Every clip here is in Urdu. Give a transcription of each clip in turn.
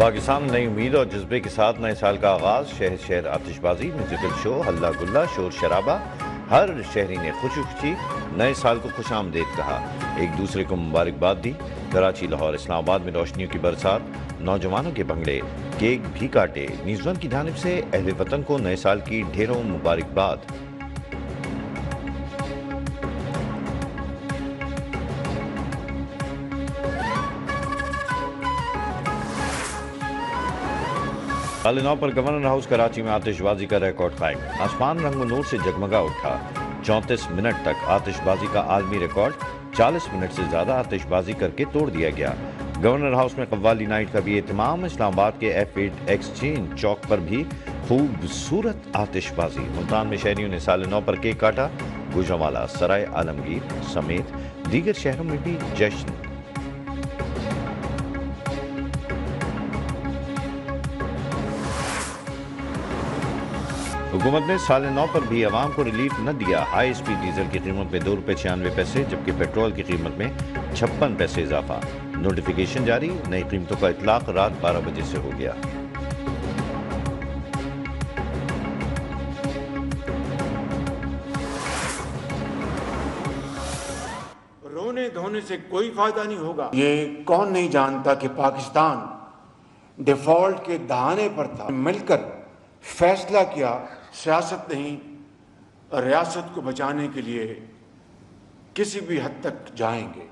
پاکستان نئی امید اور جذبے کے ساتھ نئے سال کا آغاز، شہر شہر آتش بازی، میوزیکل شو، ہلا گلا، شور شرابہ، ہر شہری نے خوشی خوشی نئے سال کو خوش آمدید کہا، ایک دوسرے کو مبارکباد دی۔ کراچی، لاہور، اسلام آباد میں روشنیوں کی برسات، نوجوانوں کے بھنگڑے، کیک بھی کاٹے۔ نیوز ون کی جانب سے اہل وطن کو نئے سال کی ڈھیروں مبارکباد۔ سال نو پر گورنر ہاؤس کراچی میں آتش بازی کا ریکارڈ قائم، آسمان رنگ و نور سے جگمگا اٹھا۔ 34 منٹ تک آتش بازی کا عالمی ریکارڈ 40 منٹ سے زیادہ آتش بازی کر کے توڑ دیا گیا۔ گورنر ہاؤس میں قوالی نائٹ کا بھی اہتمام، اسلام آباد کے F8 ایکسچینج چوک پر بھی خوبصورت آتش بازی۔ ملتان میں شہریوں نے سال نو پر کیک کاٹا، گوجرانوالہ، سرائے عالمگیر سمیت دیگر شہروں میں بھی جشن۔ حکومت نے سال نو پر بھی عوام کو ریلیف نہ دیا، ہائی اسپیڈ ڈیزل کی قیمت میں ₹2.96 جبکہ پیٹرول کی قیمت میں 56 پیسے اضافہ۔ نوٹیفیکیشن جاری، نئی قیمتوں کا اطلاق رات 12 بجے سے ہو گیا۔ رونے دھونے سے کوئی فائدہ نہیں ہوگا۔ یہ کون نہیں جانتا کہ پاکستان ڈیفالٹ کے دہانے پر تھا، مل کر فیصلہ کیا، سیاست نہیں، ریاست کو بچانے کے لیے کسی بھی حد تک جائیں گے۔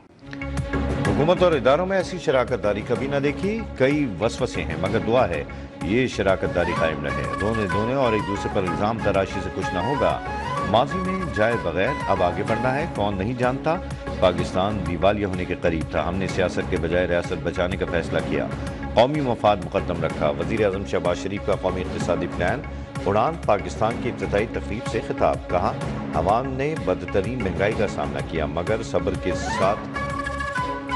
حکومت اور اداروں میں ایسی شراکت داری کبھی نہ دیکھی، کئی وسوسے ہیں مگر دعا ہے یہ شراکت داری قائم رہے۔ رونے دھونے اور ایک دوسرے پر الزام تراشی سے کچھ نہ ہوگا، ماضی میں جائے بغیر اب آگے بڑھنا ہے۔ کون نہیں جانتا پاکستان دیوالیہ ہونے کے قریب تھا، ہم نے سیاست کے بجائے ریاست بچانے کا فیصلہ کیا، قومی مفاد مقدم رکھا۔ وزیر اعظم شہباز شریف کا قومی اقتصادی پلان اڑان پاکستان کی افتتاحی تقریب سے خطاب، کہا عوام نے بدترین مہنگائی کا سامنا کیا مگر صبر کے ساتھ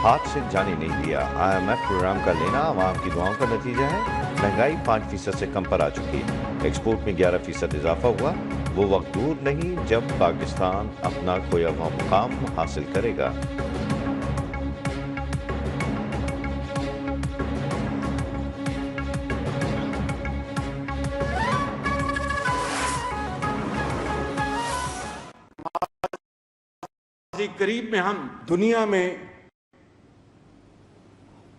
ہاتھ سے جانے نہیں دیا۔ IMF پروگرام کا لینا عوام کی دعاؤں کا نتیجہ ہے، مہنگائی 5% سے کم پر آ چکی، ایکسپورٹ میں 11% اضافہ ہوا۔ وہ وقت دور نہیں جب پاکستان اپنا کھویا ہوا مقام حاصل کرے گا۔ قریب میں ہم دنیا میں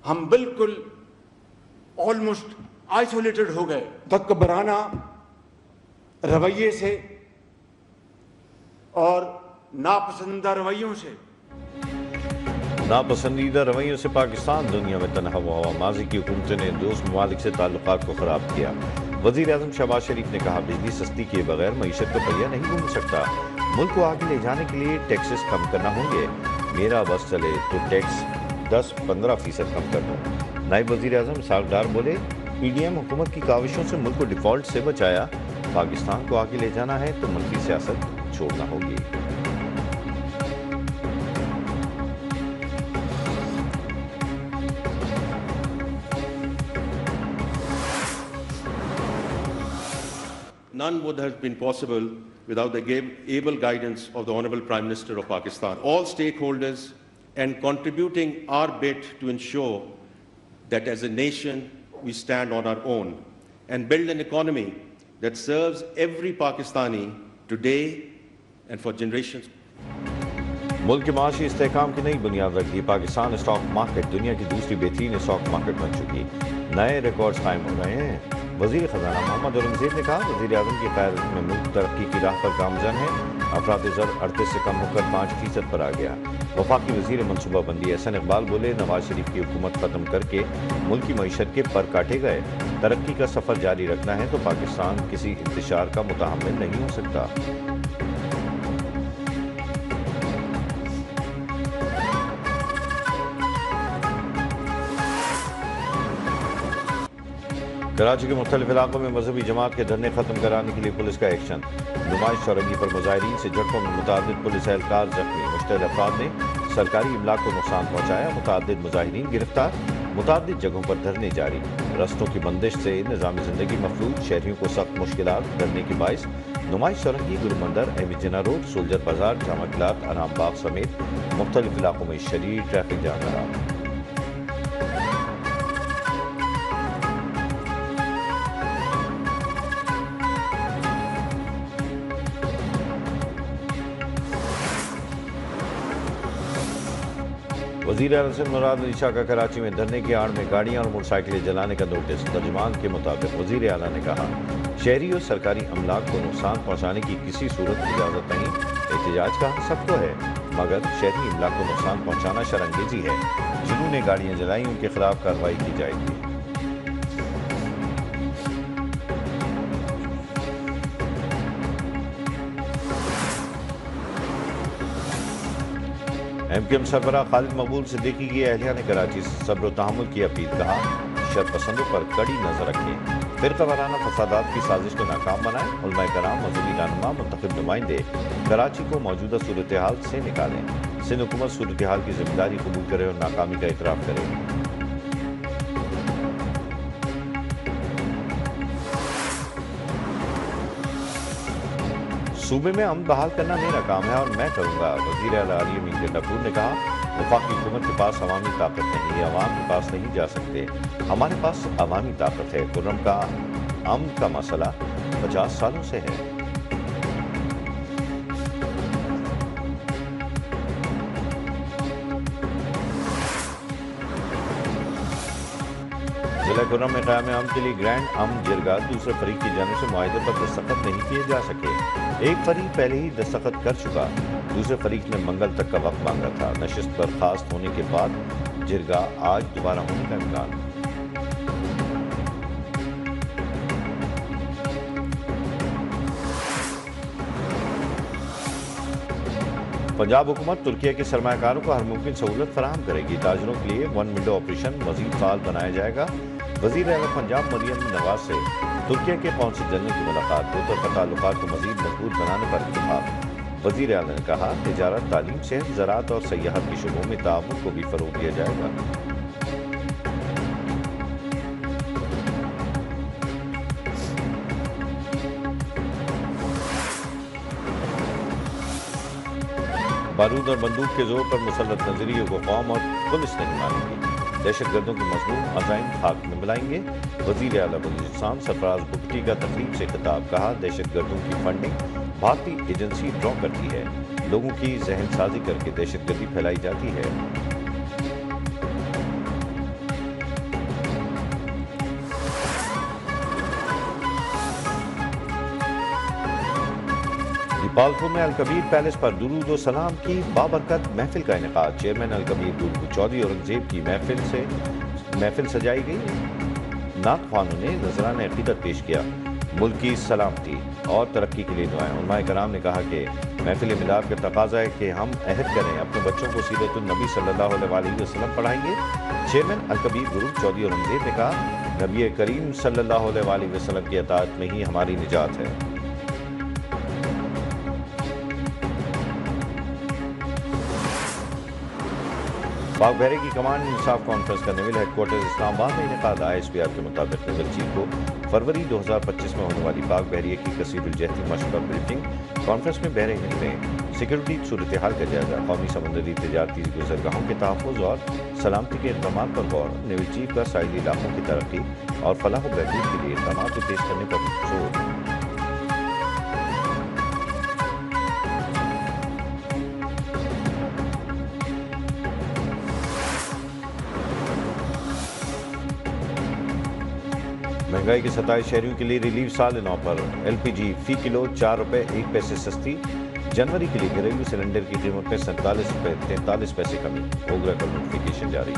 ہم بالکل آلموسٹ آئسولیٹڈ ہو گئے تکبرانہ رویے سے اور ناپسندیدہ رویوں سے۔ ناپسندیدہ رویوں سے پاکستان دنیا میں تنہا ہوا، ماضی کی حکومتوں نے دوست ممالک سے تعلقات کو خراب کیا۔ وزیر اعظم شہباز شریف نے کہا بجلی سستی کیے بغیر معیشت کا پہیہ نہیں گھوم سکتا، ملک کو آگے لے جانے کے لیے ٹیکسز کم کرنا ہوں گے، میرا بس چلے تو ٹیکس 10-15% کم کر دوں۔ نائب وزیر اعظم اسحاق ڈار بولے PDM حکومت کی کاوشوں سے ملک کو ڈیفالٹ سے بچایا، پاکستان کو آگے لے جانا ہے تو منفی سیاست چھوڑنا ہوگی۔ None would have been possible without the able guidance of the Honorable Prime Minister of Pakistan. All stakeholders and contributing our bit to ensure that as a nation we stand on our own and build an economy that serves every Pakistani today and for generations. ملک کے معاشی استحکام کی نئی بنیاد رکھ دی، پاکستان اسٹاک مارکیٹ دنیا کی دوسری بہترین اسٹاک مارکیٹ بن چکی، نئے ریکارڈز قائم ہو رہے ہیں۔ وزیر خزانہ محمد اورنگزیب نے کہا وزیر اعظم کی قیادت میں ملک ترقی کی راہ پر گامزن ہے، افراط زر 38 سے کم ہو کر 5% پر آ گیا۔ وفاقی وزیر منصوبہ بندی احسن اقبال بولے نواز شریف کی حکومت ختم کر کے ملک کی معیشت کے پر کاٹے گئے، ترقی کا سفر جاری رکھنا ہے تو پاکستان کسی انتشار کا متحمل نہیں ہو سکتا۔ کراچی کے مختلف علاقوں میں مذہبی جماعت کے دھرنے ختم کرانے کے لیے پولیس کا ایکشن، نمائش چورنگی پر مظاہرین سے جھڑپوں میں متعدد پولیس اہلکار زخمی، مشتعل افراد نے سرکاری املاک کو نقصان پہنچایا، متعدد مظاہرین گرفتار، متعدد جگہوں پر دھرنے جاری، رستوں کی بندش سے نظام زندگی مفلوج، شہریوں کو سخت مشکلات ڈرنے کے باعث نمائش چورنگی، گرو مندر، احمد جناح روڈ، سولجر بازار، جامع قلعہ، انعام باغ سمیت مختلف علاقوں میں شدید ٹریفک جام رہا۔ وزیر اعظم سے مراد علی شاہ کا کراچی میں دھرنے کی آڑ میں گاڑیاں اور موٹر سائیکلیں جلانے کا نوٹس۔ ترجمان کے مطابق وزیر اعلیٰ نے کہا شہری اور سرکاری املاک کو نقصان پہنچانے کی کسی صورت کی اجازت نہیں۔ احتجاج کا حق سب کو ہے، مگر شہری املاک کو نقصان پہنچانا شرانگیزی ہے۔ جنہوں نے گاڑیاں جلائیں ان کے خلاف کارروائی کی جائے گی۔ ایم کیو ایم سربراہ خالد مقبول صدیقی کی اہلیہ نے کراچی سے صبر و تحمل کی اپیل۔ کہا شر پسندوں پر کڑی نظر رکھیں، فرقہ وارانہ فسادات کی سازش کو ناکام بنائیں۔ علماء کرام، مذہبی رہنما، منتخب نمائندے کراچی کو موجودہ صورتحال سے نکالیں۔ سندھ حکومت صورتحال کی ذمہ داری قبول کرے اور ناکامی کا اعتراف کرے۔ صوبے میں امن بحال کرنا میرا کام ہے اور میں کروں گا، وزیر اعلیٰ علی امین گنڈاپور نے کہا وفاقی حکومت کے پاس عوامی طاقت نہیں، یہ عوام کے پاس نہیں جا سکتے، ہمارے پاس عوامی طاقت ہے۔ خرم کا امن کا مسئلہ 50 سالوں سے ہے۔ ضلع خرم میں قیام امن کے لیے گرینڈ امن جرگہ دوسرے فریق کی جانب سے معاہدے پر دستخط نہیں کیے جا سکے۔ ایک فریق پہلے ہی دستخط کر چکا، دوسرے فریق نے منگل تک کا وقت مانگا تھا۔ نشست برخاست ہونے کے بعد جرگہ آج دوبارہ ہونے کا امکان۔ پنجاب حکومت ترکیہ کے سرمایہ کاروں کو ہر ممکن سہولت فراہم کرے گی۔ تاجروں کے لیے ون ونڈو آپریشن مزید فعال بنایا جائے گا۔ وزیر اعلیٰ پنجاب مریم نواز سے ترکیہ کے قونصل جنرل کی ملاقات، دو طرفہ تعلقات کو مزید مضبوط بنانے پر اتفاق۔ وزیر اعلیٰ نے کہا تجارت، تعلیم، صحت، زراعت اور سیاحت کے شعبوں میں تعاون کو بھی فروغ دیا جائے گا۔ بارود اور بندوق کے زور پر مسلط نظریوں کو قوم اور پولیس نہیں مانیں گی۔ دہشت گردوں کے مضمون عزائم خاک میں ملائیں گے۔ وزیر اعلیٰ بلوچستان سرفراز بگٹی کا تقریب سے خطاب، کہا دہشت گردوں کی فنڈنگ بھارتی ایجنسی ڈرا کرتی ہے، لوگوں کی ذہن سازی کر کے دہشت گردی پھیلائی جاتی ہے۔ پالپور میں الکبیر پیلس پر درود و سلام کی بابرکت محفل کا انعقاد۔ چیئرمین الکبیر گرو چودھری اورنگزیب کی محفل سجائی گئی۔ نعت خوانوں نے نذرانہ عقیدت پیش کیا، ملک کی سلامتی اور ترقی کے لیے دعائیں۔ علماء کرام نے کہا کہ محفل میلاد کا تقاضا ہے کہ ہم عہد کریں، اپنے بچوں کو سیرت النبی صلی اللہ علیہ وسلم پڑھائیں گے۔ چیئرمین الکبیر گرو چودھری اورنگزیب نے کہا نبی کریم صلی اللہ علیہ وسلم کی اطاعت میں ہی ہماری نجات ہے۔ پاک بحریہ کی کمانڈ انصاف کانفرنس کا نیول ہیڈ کوارٹر اسلام آباد میں انعقاد۔ ISPR کے مطابق نیول چیف کو فروری 2025 میں ہونے والی پاک بحریہ کی کثیر الجہتی مشق اور بریفنگ کانفرنس میں بحر ہند میں سیکورٹی صورتحال کا جائزہ، قومی سمندری تجارتی گزرگاہوں کے تحفظ اور سلامتی کے اقدامات پر غور۔ نیول چیف کا ساحلی علاقوں کی ترقی اور فلاح و بہبود کے لیے اقدامات کو تیز کرنے پر زور۔ مہنگائی کے 27 شہریوں کے لیے ریلیف سال 9 پر LPG فی کلو 4 روپے 1 پیسے سستی۔ جنوری کے لیے گھریلو سلنڈر کی قیمت میں 47 روپے 43 پیسے کمی۔ اوگرا کا نوٹیفیکیشن جاری۔